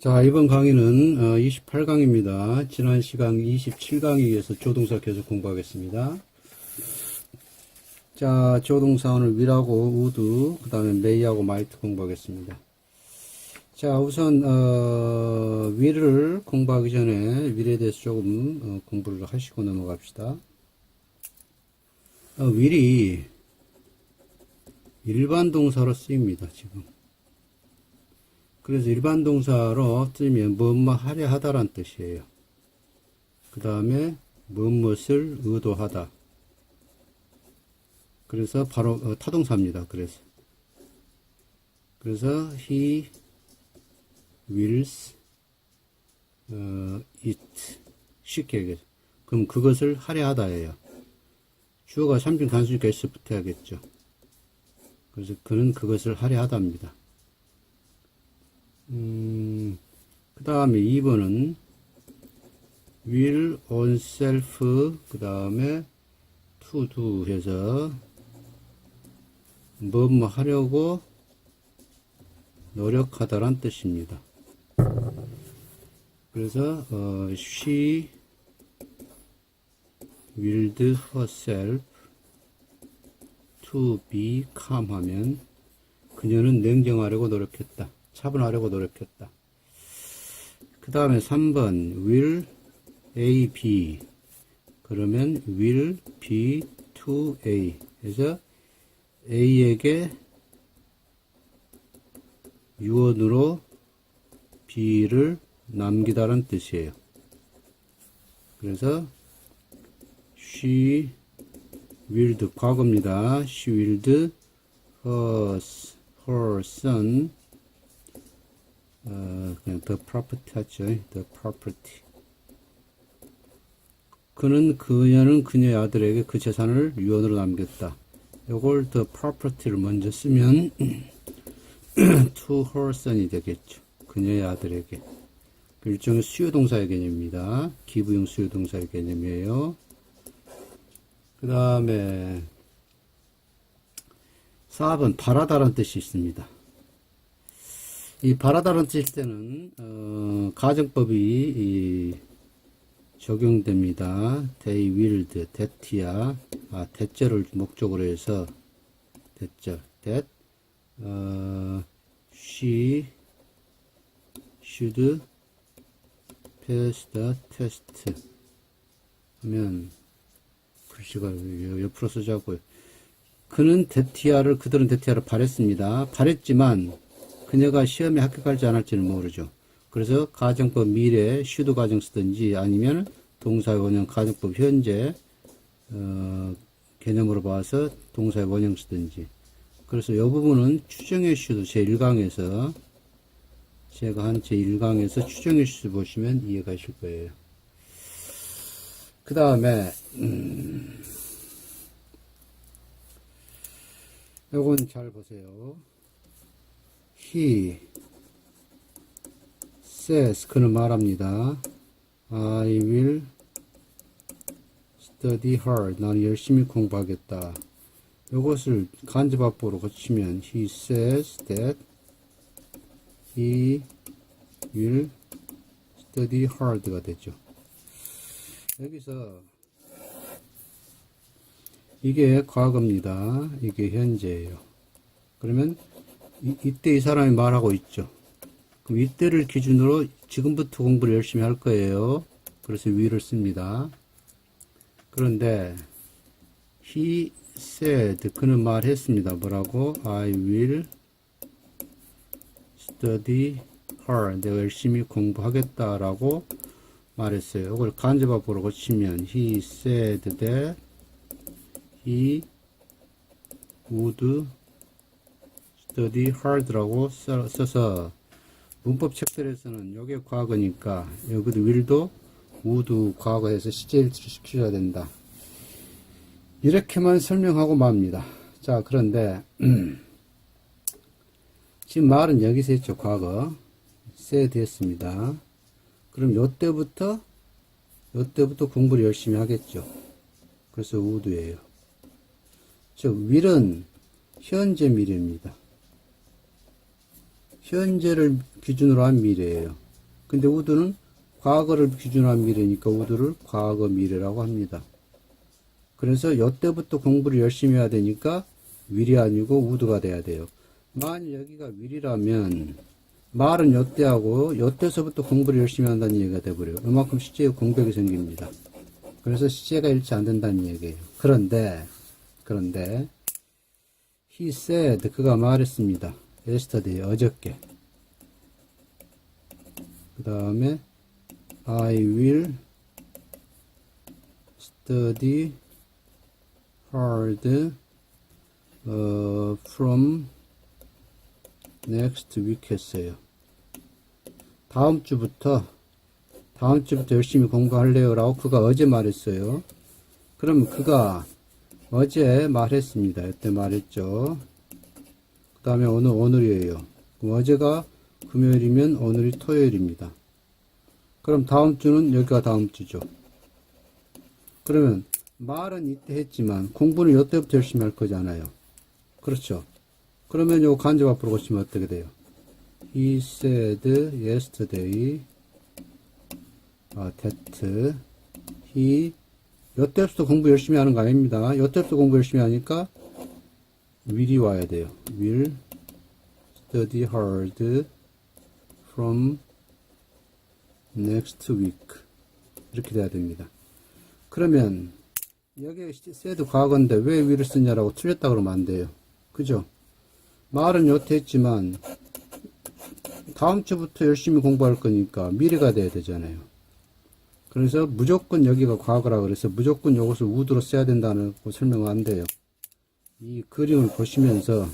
자, 이번 강의는 28강입니다. 지난 시간 27강에 의해서 조동사 계속 공부하겠습니다. 자, 조동사 오늘 will하고 would, 그 다음에 may하고 might 공부하겠습니다. 자, 우선 will을 공부하기 전에 will에 대해서 조금 공부를 하시고 넘어갑시다. will이 일반 동사로 쓰입니다, 지금. 그래서 일반 동사로 쓰면 무엇뭐 하려 하다란 뜻이에요. 그 다음에 무엇을 의도하다. 그래서 바로 타동사입니다. 그래서 he wills it. 쉽게 얘기해서. 그럼 그것을 하려 하다예요. 주어가 3중 단수니까 s 붙어야겠죠. 그래서 그는 그것을 하려 하다입니다. 그 다음에 2번은 will on self, 그 다음에 to do 해서 뭐 하려고 노력하다란 뜻입니다. 그래서 she willed herself to be calm 하면 그녀는 냉정하려고 노력했다. 차분하려고 노력했다. 그 다음에 3번 will A, B 그러면 will B to A 그래서 A에게 유언으로 B를 남기다라는 뜻이에요. 그래서 she willed 과거입니다. she willed her son 그냥 the property 하죠. the property. 그녀는 그녀의 아들에게 그 재산을 유언으로 남겼다. 요걸 the property를 먼저 쓰면 to her son이 되겠죠. 그녀의 아들에게. 일종의 수요동사의 개념입니다. 기부용 수요동사의 개념이에요. 그 다음에 4번 바라다라는 뜻이 있습니다. 이 바라다라는 뜻일 때는 가정법이 적용됩니다. they willed, that이야. that절을 목적으로 해서 that절, that she should pass the test 하면 글씨가 옆으로 쓰자고요. 그들은 that이야를 바랬습니다. 바랬지만 그녀가 시험에 합격할지 안 할지는 모르죠. 그래서 가정법 미래 should 가정 쓰든지 아니면 동사의 원형 가정법 현재 개념으로 봐서 동사의 원형 쓰든지. 그래서 이 부분은 추정의 should 제1강에서 제가 한 제1강에서 추정의 should 보시면 이해가실 거예요. 그 다음에 요건 잘 보세요. He says, 그는 말합니다. I will study hard. 나는 열심히 공부하겠다. 이것을 간접합보로 고치면 he says that he will study hard가 되죠. 여기서 이게 과거입니다. 이게 현재예요. 그러면 이때 이 사람이 말하고 있죠. 그럼 이때를 기준으로 지금부터 공부를 열심히 할 거예요. 그래서 will을 씁니다. 그런데 he said, 그는 말했습니다. 뭐라고? I will study hard. 내가 열심히 공부하겠다라고 말했어요. 이걸 간접합보로 고치면 he said that he would study hard라고 써서 문법 책들에서는 요게 과거니까 여기도 will도 would 과거에서 시제일치를 시켜줘야 된다. 이렇게만 설명하고 맙니다. 자, 그런데 지금 말은 여기서 했죠. 과거 said 했습니다. 그럼 요때부터 공부를 열심히 하겠죠. 그래서 would예요. 즉 will은 현재 미래입니다. 현재를 기준으로 한 미래예요. 근데 would는 과거를 기준으로 한 미래니까 would를 과거 미래라고 합니다. 그래서 이때부터 공부를 열심히 해야 되니까 will이 아니고 would가 돼야 돼요. 만일 여기가 will이라면 말은 이때하고 이때서부터 공부를 열심히 한다는 얘기가 돼버려요. 이만큼 시제에 공백이 생깁니다. 그래서 시제가 일치 안 된다는 얘기예요. 그런데 he said, 그가 말했습니다. yesterday, 어저께. 그 다음에 I will study hard from next week 했어요. 다음 주부터 열심히 공부할래요 라고 그가 어제 말했어요. 그럼 그가 어제 말했습니다. 이때 말했죠. 그 다음에 오늘이에요. 그럼 어제가 금요일이면 오늘이 토요일입니다. 그럼 다음 주는 여기가 다음 주죠. 그러면 말은 이때 했지만 공부는 이때부터 열심히 할 거잖아요. 그렇죠. 그러면 요거 간접 앞으로 고치면 어떻게 돼요? He said yesterday that he 이때부터 공부 열심히 하는 거 아닙니다. 이때부터 공부 열심히 하니까 will이 와야 돼요. will study hard from next week 이렇게 돼야 됩니다. 그러면 여기에 said 과거인데 왜 will을 쓰냐라고 틀렸다 그러면 안 돼요. 그죠? 말은 요때 했지만 다음 주부터 열심히 공부할 거니까 미래가 돼야 되잖아요. 그래서 무조건 여기가 과거라 그래서 무조건 이것을 would로 써야 된다는 설명은 안 돼요. 이 그림을 보시면서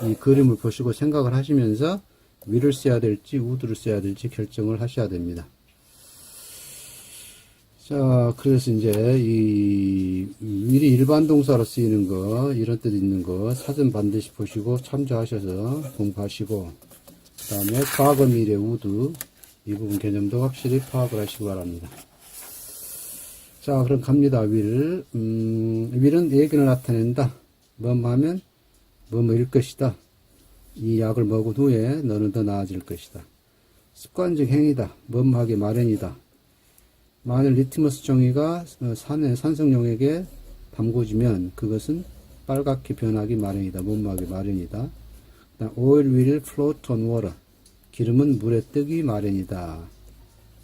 이 그림을 보시고 생각을 하시면서 will을 써야 될지 would를 써야 될지 결정을 하셔야 됩니다. 자, 그래서 이제 이 will이 일반 동사로 쓰이는 거, 이런 뜻 있는 거 사전 반드시 보시고 참조하셔서 공부하시고, 그 다음에 과거 미래 would 이 부분 개념도 확실히 파악을 하시기 바랍니다. 자, 그럼 갑니다. will은 얘기를 나타낸다. 뭐뭐 하면 뭐뭐일 것이다. 이 약을 먹은 후에 너는 더 나아질 것이다. 습관적 행위다. 뭐뭐 하기 마련이다. 만일 리트머스 종이가 산성용액에 담궈지면 그것은 빨갛게 변하기 마련이다. 뭐뭐 하기 마련이다. oil will float on water. 기름은 물에 뜨기 마련이다.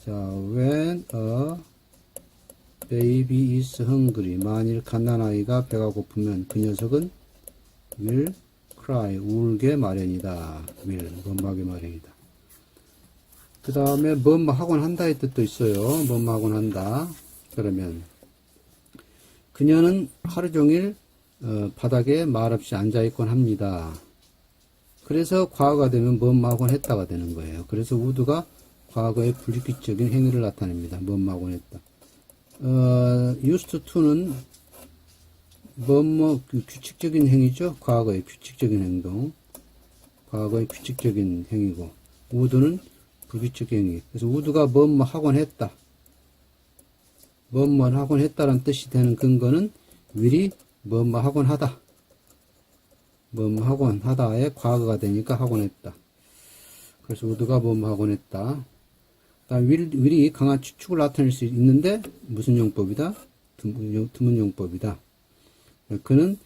자, when a baby is hungry. 만일 갓난아이가 배가 고프면 그 녀석은 will cry. 울게 마련이다. will, 뭐뭐하게 마련이다. 그 다음에 뭐뭐 하곤 한다의 뜻도 있어요. 뭐뭐 하곤 한다. 그러면 그녀는 하루 종일 바닥에 말없이 앉아있곤 합니다. 그래서 과거가 되면 뭐뭐 하곤 했다가 되는 거예요. 그래서 would가 과거의 불규칙적인 행위를 나타냅니다. 뭐뭐 하곤 했다. used to는 뭐뭐 규칙적인 행위죠. 과거의 규칙적인 행동. 과거의 규칙적인 행위고 would는 불규칙적인 행위. 그래서 would가 뭐뭐 하곤 했다. 뭐뭐 하곤 했다라는 뜻이 되는 근거는 will이 뭐뭐 하곤 하다. 뭐뭐 하곤 하다의 과거가 되니까 하곤 했다. 그래서 would가 뭐뭐 하곤 했다. 다음 will이 강한 추측을 나타낼 수 있는데 무슨 용법이다? 드문 용법이다. 그는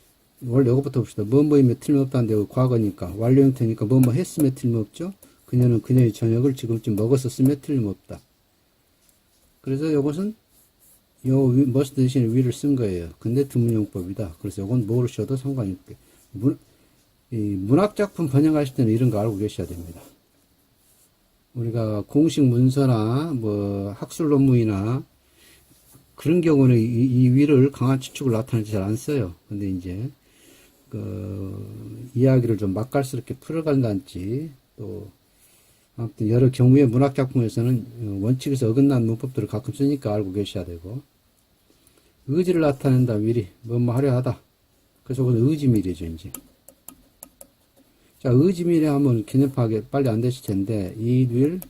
원래 이것부터 봅시다. 뭐뭐이면 틀림없다는데 과거니까 완료 형태니까 뭐뭐 했으면 틀림없죠. 그녀는 그녀의 저녁을 지금쯤 먹었었으면 틀림없다. 그래서 이것은 요 must 대신에 will을 쓴 거예요. 근데 드문 용법이다. 그래서 이건 뭐로 써도 상관이 없게. 문학작품 번역하실 때는 이런 거 알고 계셔야 됩니다. 우리가 공식 문서나 뭐 학술 논문이나 그런 경우는 이 will을 강한 추측을 나타내지 잘 안 써요. 근데 이제 이야기를 좀 맛깔스럽게 풀어간다든지 또 아무튼 여러 경우에 문학작품에서는 원칙에서 어긋난 문법들을 가끔 쓰니까 알고 계셔야 되고, 의지를 나타낸다. will이 뭐뭐 하려 하다. 그래서 그건 의지밀이죠. 이제 자, 의지밀에 하면 개념 파악이 빨리 안 되실 텐데, it will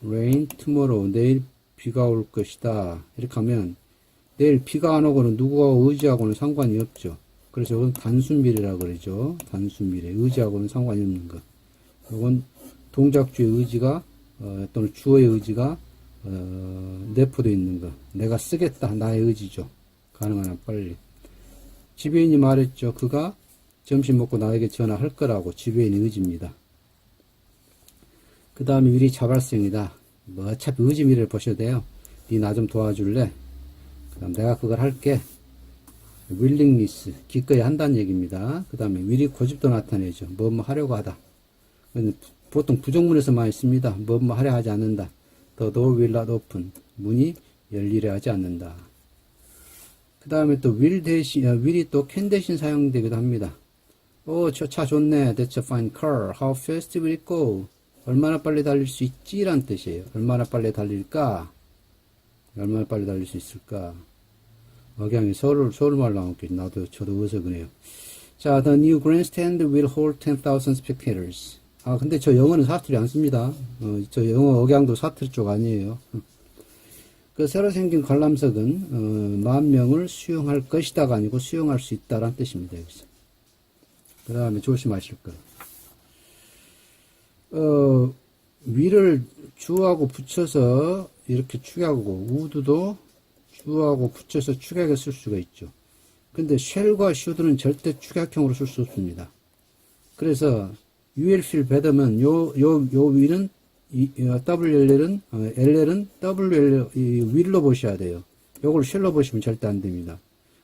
rain tomorrow. 내일 비가 올 것이다. 이렇게 하면 내일 비가 안 오고는 누구하고 의지하고는 상관이 없죠. 그래서 이건 단순밀이라고 그러죠. 단순밀에 의지하고는 상관이 없는 것. 이건 동작주의 의지가 또는 주어의 의지가 내포되어 있는 거. 내가 쓰겠다. 나의 의지죠. 가능한 한 빨리. 지배인이 말했죠. 그가 점심 먹고 나에게 전화할 거라고. 지배인의 의지입니다. 그 다음에 미리 자발성이다. 뭐 어차피 의지 미래를 보셔도 돼요. 니 나 좀 도와줄래? 그 다음 내가 그걸 할게. willingness, 기꺼이 한다는 얘기입니다. 그 다음에 will이 고집도 나타내죠. 뭐 하려고 하다. 보통 부정문에서 많이 씁니다. 뭐 하려 하지 않는다. The door will not open. 문이 열리려 하지 않는다. 그 다음에 또 will 대신, will이 또 can 대신 사용되기도 합니다. 저 차 좋네. That's a fine car. How fast will it go? 얼마나 빨리 달릴 수 있지? 라는 뜻이에요. 얼마나 빨리 달릴까? 얼마나 빨리 달릴 수 있을까? 억양이 서울말로 나오겠지. 저도 어서 그래요. 자, the new grandstand will hold 10,000 spectators. 근데 저 영어는 사투리 안 씁니다. 저 영어 억양도 사투리 쪽 아니에요. 그 새로 생긴 관람석은, 10,000명을 수용할 것이다가 아니고 수용할 수 있다라는 뜻입니다, 여기서. 그 다음에 조심하실 거. 위를 주하고 붙여서 이렇게 축약하고, 우드도 주하고 붙여서 축약에 쓸 수가 있죠. 근데 shall과 should는 절대 축약형으로 쓸 수 없습니다. 그래서 you will feel better면 요 will은 WLL은 LL은 WL will로 보셔야 돼요. 요걸 shall로 보시면 절대 안 됩니다.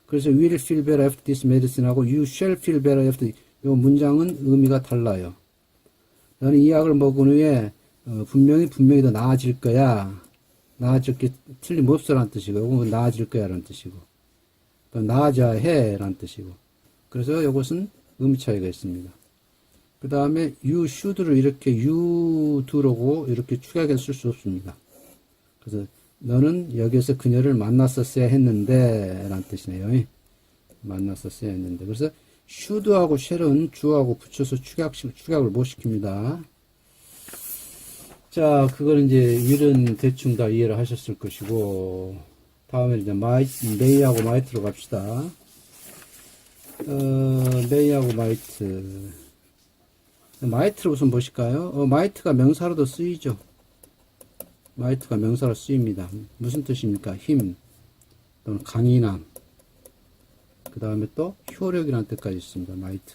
그래서 you will feel better after this medicine 하고 you shall feel better after 요 문장은 의미가 달라요. 너는 이 약을 먹은 후에 분명히 더 나아질 거야. 나아질 게 틀림없어라는 뜻이고, 요건 나아질 거야 라는 뜻이고, 또 나아져야 해 라는 뜻이고. 그래서 요것은 의미 차이가 있습니다. 그 다음에 you should를 이렇게 you do라고 이렇게 축약해서 쓸 수 없습니다. 그래서 너는 여기서 그녀를 만났었어야 했는데 라는 뜻이네요. 만났었어야 했는데. 그래서 should하고 shall은 주하고 붙여서 축약을 못 시킵니다. 자, 그걸 이제 will은 대충 다 이해를 하셨을 것이고, 다음에 이제 may하고 might로 갑시다. may하고 might. might를 우선 보실까요? might가 명사로도 쓰이죠. might가 명사로 쓰입니다. 무슨 뜻입니까? 힘, 또는 강인함. 그 다음에 또 효력이라는 뜻까지 있습니다. might.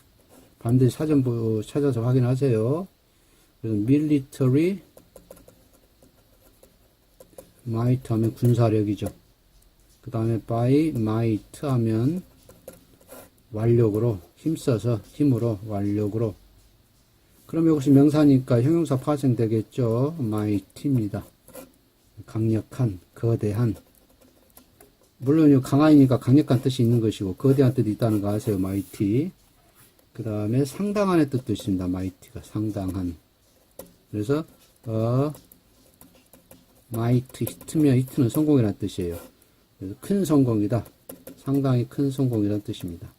반드시 사전부 찾아서 확인하세요. 그래서 military might 하면 군사력이죠. 그 다음에 by might 하면 완력으로, 힘써서, 힘으로, 완력으로. 그럼 이것이 명사니까 형용사 파생되겠죠. might입니다. 강력한, 거대한. 물론 강한이니까 강력한 뜻이 있는 것이고, 거대한 뜻이 있다는 거 아세요. mighty. 그 다음에 상당한의 뜻도 있습니다. mighty가 상당한. 그래서 might 히트면 히트는 성공이라는 뜻이에요. 그래서 큰 성공이다. 상당히 큰 성공이라는 뜻입니다.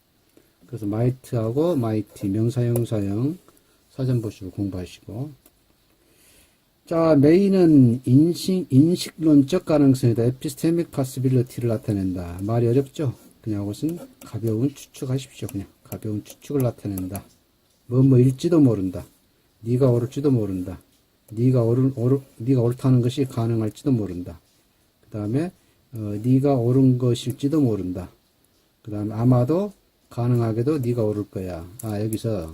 그래서 might하고 mighty 명사형사형 사전 보시고 공부하시고. 자, may는 인식론적 가능성이다. epistemic possibility를 나타낸다. 말이 어렵죠? 그냥 그것은 가벼운 추측하십시오. 그냥 가벼운 추측을 나타낸다. 뭐일지도 모른다. 네가 오를지도 모른다. 네가 옳다는 것이 가능할지도 모른다. 그 다음에 네가 옳은 것일지도 모른다. 그 다음에 아마도 가능하게도 네가 옳을 거야. 여기서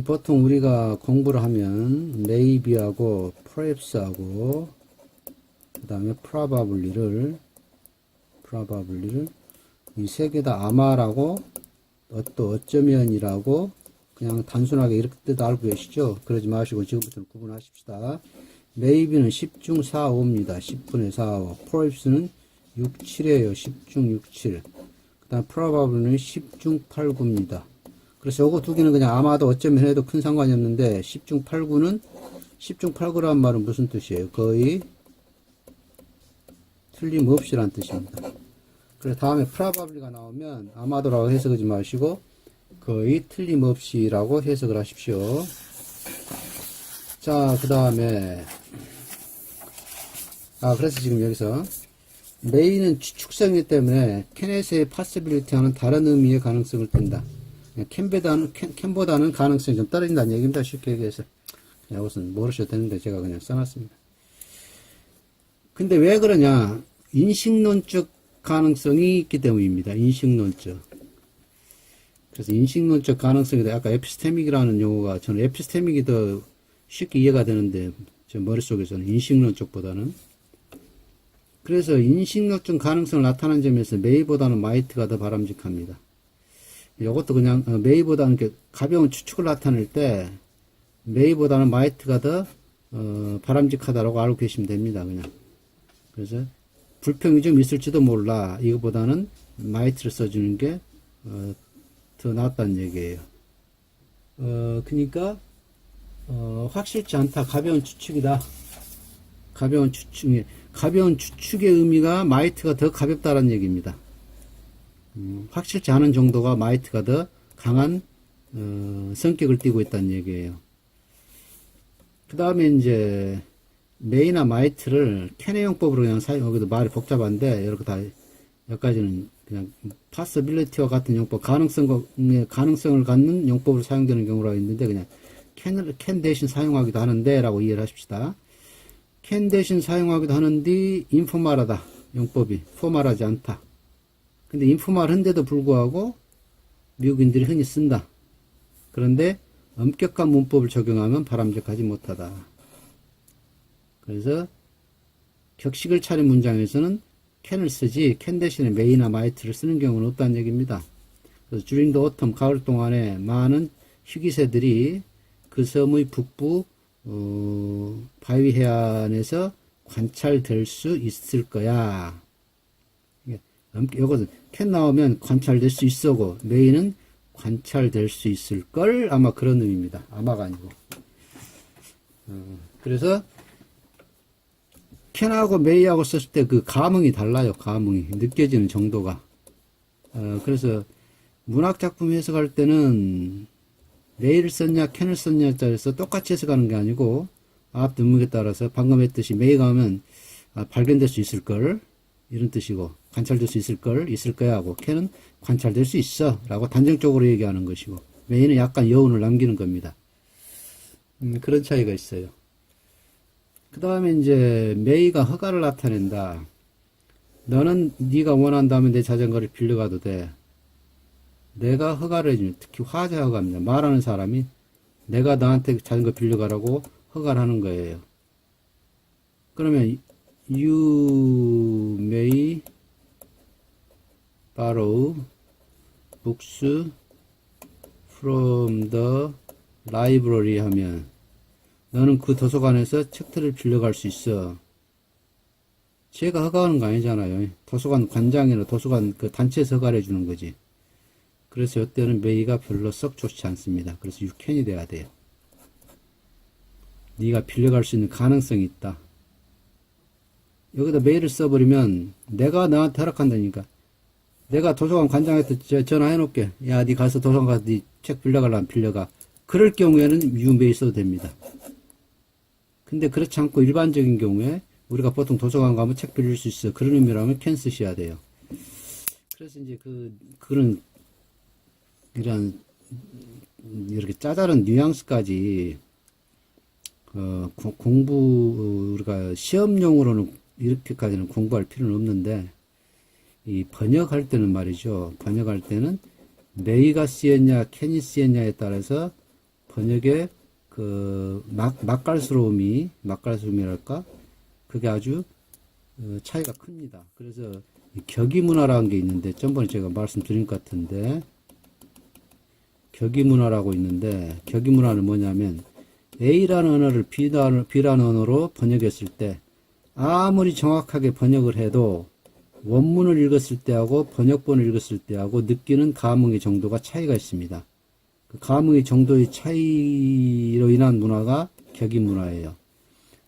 보통 우리가 공부를 하면 maybe하고 perhaps하고 그 다음에 probably를 이 세 개 다 아마라고 또 어쩌면이라고 그냥 단순하게 이렇게 뜻 알고 계시죠? 그러지 마시고 지금부터는 구분하십시다. maybe는 10중 4, 5입니다. 10분의 4, 5. perhaps는 6, 7이에요. 10중 6, 7. 그 다음 probably는 10중 8, 9입니다. 그래서 요거 두 개는 그냥 아마도 어쩌면 해도 큰 상관이 없는데 10중 8, 9는 10중 8, 9라는 말은 무슨 뜻이에요? 거의 틀림없이란 뜻입니다. 그래서 다음에 probably가 나오면 아마도라고 해석하지 마시고 거의 틀림없이라고 해석을 하십시오. 자, 그 다음에 그래서 지금 여기서 may는 추측성이기 때문에 can에서의 possibility와는 다른 의미의 가능성을 띈다. can보다는 가능성이 좀 떨어진다는 얘기입니다. 쉽게 얘기해서 이것은 모르셔도 되는데 제가 그냥 써놨습니다. 근데 왜 그러냐? 인식론적 가능성이 있기 때문입니다. 인식론적. 그래서 인식론적 가능성이 아까 에피스테믹이라는 용어가 저는 에피스테믹이 더 쉽게 이해가 되는데 제 머릿속에서는 인식론 쪽보다는. 그래서 인식론적 가능성을 나타낸 점에서 메이보다는 마이트가 더 바람직합니다. 이것도 그냥 메이보다는 이렇게 가벼운 추측을 나타낼 때 메이보다는 마이트가 더 바람직하다고 알고 계시면 됩니다. 그냥. 그래서 불평이 좀 있을지도 몰라. 이거보다는 마이트를 써주는 게 더 낫다는 얘기예요. 그러니까 확실치 않다. 가벼운 추측이다. 가벼운 추측의 의미가 마이트가 더 가볍다는 얘기입니다. 확실치 않은 정도가 마이트가 더 강한 성격을 띠고 있다는 얘기예요. 그 다음에 이제 메이나 마이트를 캔의 용법으로 그냥 여기도 말이 복잡한데 이렇게 다 여기까지는 그냥 possibility와 같은 용법, 가능성을 갖는 용법으로 사용되는 경우가 있는데 그냥 캔 대신 사용하기도 하는데 라고 이해를 하십시다. 캔 대신 사용하기도 하는데 인포멀하다. 용법이 포멀하지 않다. 근데 인포멀한데도 불구하고 미국인들이 흔히 쓴다. 그런데 엄격한 문법을 적용하면 바람직하지 못하다. 그래서 격식을 차린 문장에서는 캔을 쓰지 캔 대신에 메이나 마이트를 쓰는 경우는 없다는 얘기입니다. 그래서 during the autumn, 가을 동안에 많은 희귀새들이 그 섬의 북부 바위 해안에서 관찰될 수 있을 거야. 이것은 캔 나오면 관찰될 수 있어고 메이는 관찰될 수 있을 걸, 아마 그런 의미입니다. 아마가 아니고. 그래서 캔하고 메이하고 썼을 때 그 감흥이 달라요. 감흥이 느껴지는 정도가. 그래서 문학작품 해석할 때는 메이를 썼냐 캔을 썼냐에 따라서 똑같이 해석하는 게 아니고 앞 뒷목에 따라서 방금 했듯이 메이가 하면 발견될 수 있을 걸 이런 뜻이고, 관찰될 수 있을 걸 있을 거야 하고, 캔은 관찰될 수 있어 라고 단정적으로 얘기하는 것이고, 메이는 약간 여운을 남기는 겁니다. 그런 차이가 있어요. 그 다음에 이제 메이가 허가를 나타낸다. 너는 네가 원한다면 내 자전거를 빌려가도 돼. 내가 허가를 해주면, 특히 화자 허가입니다. 말하는 사람이 내가 너한테 자전거 빌려가라고 허가를 하는 거예요. 그러면 You may borrow books from the library 하면 너는 그 도서관에서 책들을 빌려갈 수 있어. 제가 허가하는 거 아니잖아요. 도서관 관장이나 도서관 그 단체에서 허가를 해주는 거지. 그래서 이때는 메이가 별로 썩 좋지 않습니다. 그래서 you can이 돼야 돼요. 네가 빌려갈 수 있는 가능성이 있다. 여기다 메일을 써버리면 내가 너한테 허락한다니까. 내가 도서관 관장한테 전화해 놓을게. 야, 네 가서 도서관 가서 네 책 빌려가려면 빌려가. 그럴 경우에는 you may 써도 됩니다. 근데 그렇지 않고 일반적인 경우에 우리가 보통 도서관 가면 책 빌릴 수 있어. 그런 의미라면 can 쓰셔야 돼요. 그래서 이제 그런 이런 이렇게 짜잘한 뉘앙스까지 우리가 시험용으로는 이렇게까지는 공부할 필요는 없는데, 이 번역할 때는 말이죠. 번역할 때는 메이가 쓰였냐, 캔이 쓰였냐에 따라서 번역의 그 맛깔스러움이랄까? 그게 아주 차이가 큽니다. 그래서 격의문화라는 게 있는데, 전번에 제가 말씀드린 것 같은데, 격의문화라고 있는데, 격의문화는 뭐냐면, A라는 언어를 B라는 언어로 번역했을 때 아무리 정확하게 번역을 해도 원문을 읽었을 때하고 번역본을 읽었을 때하고 느끼는 감흥의 정도가 차이가 있습니다. 그 감흥의 정도의 차이로 인한 문화가 격의문화예요.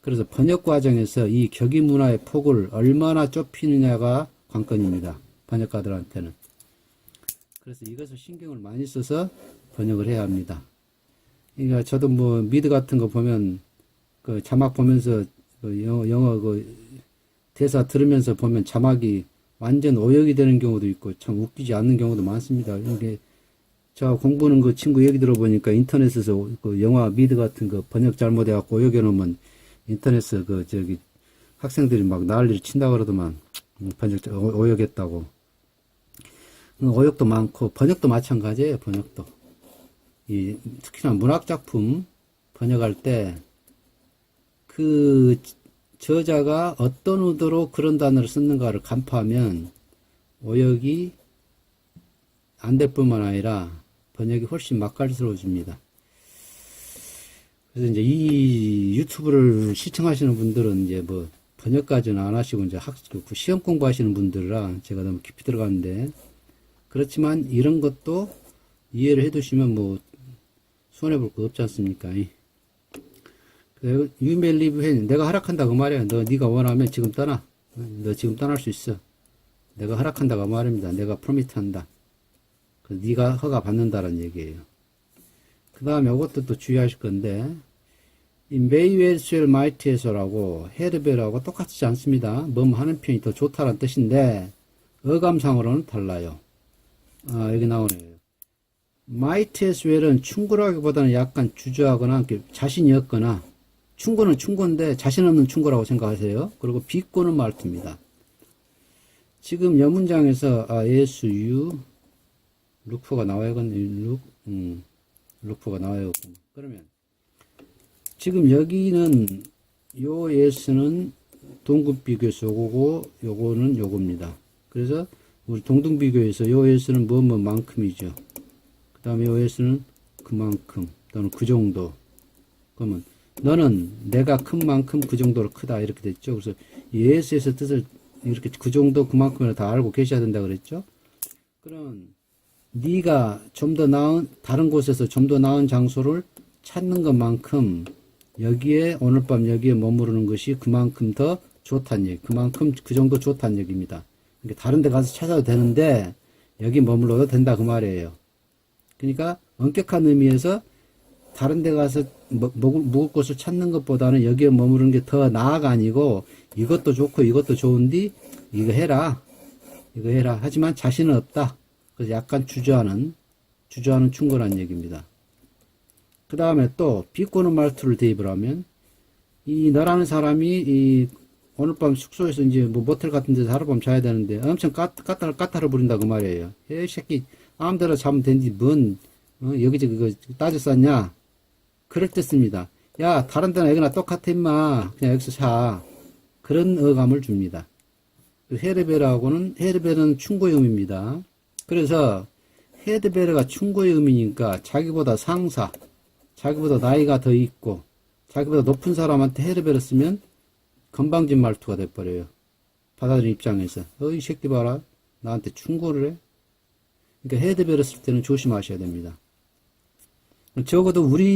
그래서 번역 과정에서 이 격의문화의 폭을 얼마나 좁히느냐가 관건입니다. 번역가들한테는. 그래서 이것을 신경을 많이 써서 번역을 해야 합니다. 그러니까 저도 뭐 미드 같은 거 보면 그 자막 보면서 그 영어 그 대사 들으면서 보면 자막이 완전 오역이 되는 경우도 있고 참 웃기지 않는 경우도 많습니다. 이게 자, 공부는 그 친구 얘기 들어보니까 인터넷에서 그 영화 미드 같은 거 번역 잘못해갖고 오역해놓으면 인터넷에 학생들이 막 난리를 친다 그러더만, 번역, 오역했다고. 오역도 많고, 번역도 마찬가지예요, 번역도. 특히나 문학작품 번역할 때, 그 저자가 어떤 의도로 그런 단어를 썼는가를 간파하면, 오역이 안 될 뿐만 아니라, 번역이 훨씬 맛깔스러워집니다. 그래서 이제 이 유튜브를 시청하시는 분들은 이제 뭐 번역까지는 안 하시고 이제 시험 공부하시는 분들이라 제가 너무 깊이 들어가는데, 그렇지만 이런 것도 이해를 해 두시면 뭐 손해볼 거 없지 않습니까? You may leave when 내가 허락한다 그 말이야. 네가 원하면 지금 떠나. 너 지금 떠날 수 있어. 내가 허락한다 그 말입니다. 내가 프로미트 한다. 네가 허가 받는다라는 얘기예요. 그 다음에 이것도 또 주의하실 건데, 이 may well swell might에서라고 헤르베라고 똑같지 않습니다. 뭐뭐 하는 편이 더 좋다는 뜻인데 어감상으로는 달라요. 여기 나오네요. might as well은 충고라기보다는 약간 주저하거나 자신이 없거나, 충고는 충고인데 자신 없는 충고라고 생각하세요. 그리고 비꼬는 말투입니다. 지금 여문장에서 yes, you, 루프가 나와요. 루프가 나와요. 그러면 지금 여기는 요 yes는 동급비교에서 요거고 요거는 요겁니다. 그래서 우리 동등비교에서 요 yes는 뭐뭐만큼이죠. 그 다음에 요 yes는 그만큼 또는 그 정도. 그러면 너는 내가 큰 만큼 그 정도로 크다 이렇게 됐죠. 그래서 yes에서 뜻을 이렇게 그 정도 그만큼을 다 알고 계셔야 된다 그랬죠. 그럼 네가 좀 더 나은 다른 곳에서 좀 더 나은 장소를 찾는 것만큼 여기에 오늘 밤 여기에 머무르는 것이 그만큼 더 좋다는 얘기, 그만큼 그 정도 좋다는 얘기입니다. 그러니까 다른 데 가서 찾아도 되는데 여기 머물러도 된다 그 말이에요. 그러니까 엄격한 의미에서 다른 데 가서 묵을 곳을 찾는 것보다는 여기에 머무르는 게 더 나아가 아니고, 이것도 좋고 이것도 좋은데 이거 해라 하지만 자신은 없다. 그래서 약간 주저하는 충고라는 얘기입니다. 그 다음에 또 비꼬는 말투를 대입을 하면, 이 너라는 사람이 오늘 밤 숙소에서 이제 뭐 모텔 같은 데서 하룻밤 자야 되는데 엄청 까탈을 부린다 그 말이에요. 이 새끼 아무데나 자면 되는지 뭔 여기저기 그거 따졌었냐, 그럴 때 씁니다. 야, 다른 데나 여기나 똑같아 임마, 그냥 여기서 자. 그런 어감을 줍니다. 헤르베는 충고의 의미입니다. 그래서 헤드베르가 충고의 의미니까 자기보다 상사, 자기보다 나이가 더 있고 자기보다 높은 사람한테 헤르베르 쓰면 건방진 말투가 돼버려요. 받아들인 입장에서 이 새끼 봐라, 나한테 충고를 해. 그러니까 헤드베르 쓸 때는 조심하셔야 됩니다. 적어도 우리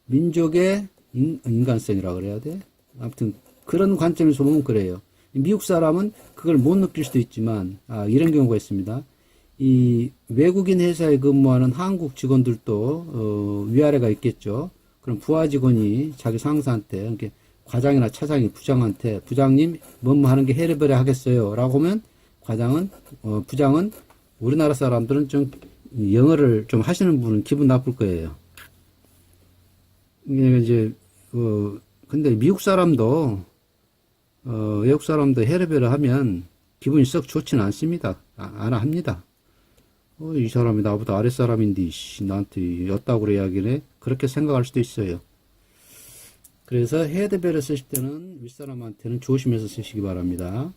민족의 인간성이라 그래야 돼. 아무튼 그런 관점에서 보면 그래요. 미국 사람은 그걸 못 느낄 수도 있지만, 이런 경우가 있습니다. 이 외국인 회사에 근무하는 한국 직원들도 위아래가 있겠죠. 그럼 부하 직원이 자기 상사한테, 이렇게 과장이나 차장이 부장한테, 부장님 뭐뭐 하는 게 헤르베르 하겠어요 라고 하면, 부장은 우리나라 사람들은 좀 영어를 좀 하시는 분은 기분 나쁠 거예요. 이제 근데 미국 사람도 외국 사람도 헤르베르 하면 기분이 썩 좋지는 않습니다. 안 합니다. 이 사람이 나보다 아랫사람인데 나한테 였다고 그래 이야기네, 그렇게 생각할 수도 있어요. 그래서 헤르베르 쓰실 때는 윗사람한테는 조심해서 쓰시기 바랍니다.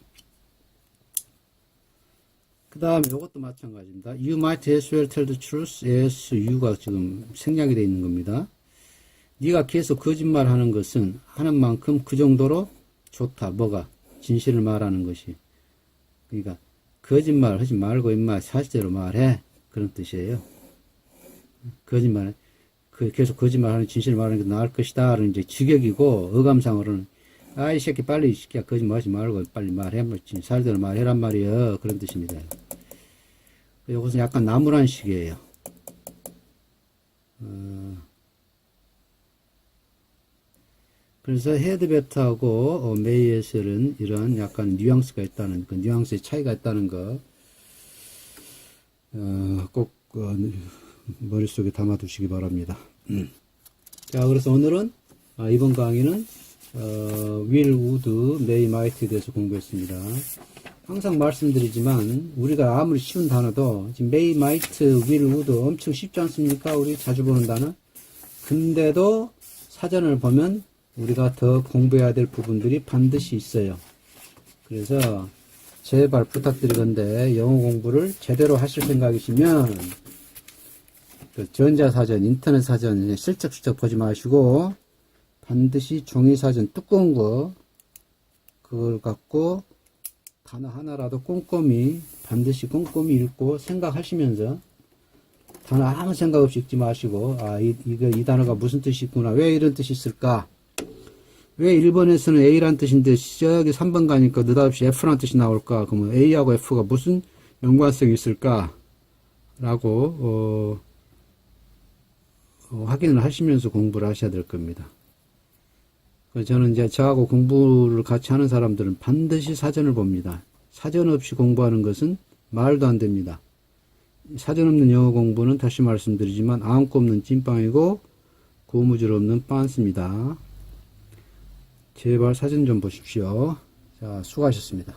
그 다음에 이것도 마찬가지입니다. You might as well tell the truth as you가 지금 생략이 되어 있는 겁니다. 네가 계속 거짓말 하는 것은 하는 만큼 그 정도로 좋다. 뭐가? 진실을 말하는 것이. 그러니까 거짓말 하지 말고 임마 사실대로 말해, 그런 뜻이에요. 거짓말, 계속 거짓말하는 진실을 말하는 게 나을 것이다 라는 이제 직역이고, 어감상으로는 이 새끼 빨리 이 새끼야 거짓말하지 말고 빨리 말해, 사실대로 말해란 말이야, 그런 뜻입니다. 이것은 약간 나무란 식이에요. 그래서 헤드베트하고 메이에셀은 이런 약간 뉘앙스가 있다는, 그 뉘앙스의 차이가 있다는 거 꼭 머릿속에 담아 두시기 바랍니다. 자, 그래서 오늘은 이번 강의는 윌 우드 메이 마이트에 대해서 공부했습니다. 항상 말씀드리지만 우리가 아무리 쉬운 단어도 지금 메이 마이트 윌 우드 엄청 쉽지 않습니까? 우리 자주 보는 단어. 근데도 사전을 보면 우리가 더 공부해야 될 부분들이 반드시 있어요. 그래서 제발 부탁드리건데 영어 공부를 제대로 하실 생각이시면 그 전자사전, 인터넷 사전 슬쩍슬쩍 보지 마시고 반드시 종이사전 두꺼운 거 그걸 갖고 단어 하나라도 반드시 꼼꼼히 읽고 생각하시면서 단어 아무 생각 없이 읽지 마시고 이 단어가 무슨 뜻이 있구나, 왜 이런 뜻이 있을까, 왜 1번에서는 A란 뜻인데 저기 3번 가니까 느닷없이 F란 뜻이 나올까, 그러면 A하고 F가 무슨 연관성이 있을까 라고 확인을 하시면서 공부를 하셔야 될 겁니다. 저는 이제 저하고 공부를 같이 하는 사람들은 반드시 사전을 봅니다. 사전 없이 공부하는 것은 말도 안 됩니다. 사전 없는 영어 공부는 다시 말씀드리지만 아무것도 없는 찐빵이고 고무줄 없는 빤스입니다. 제발 사전 좀 보십시오. 자, 수고하셨습니다.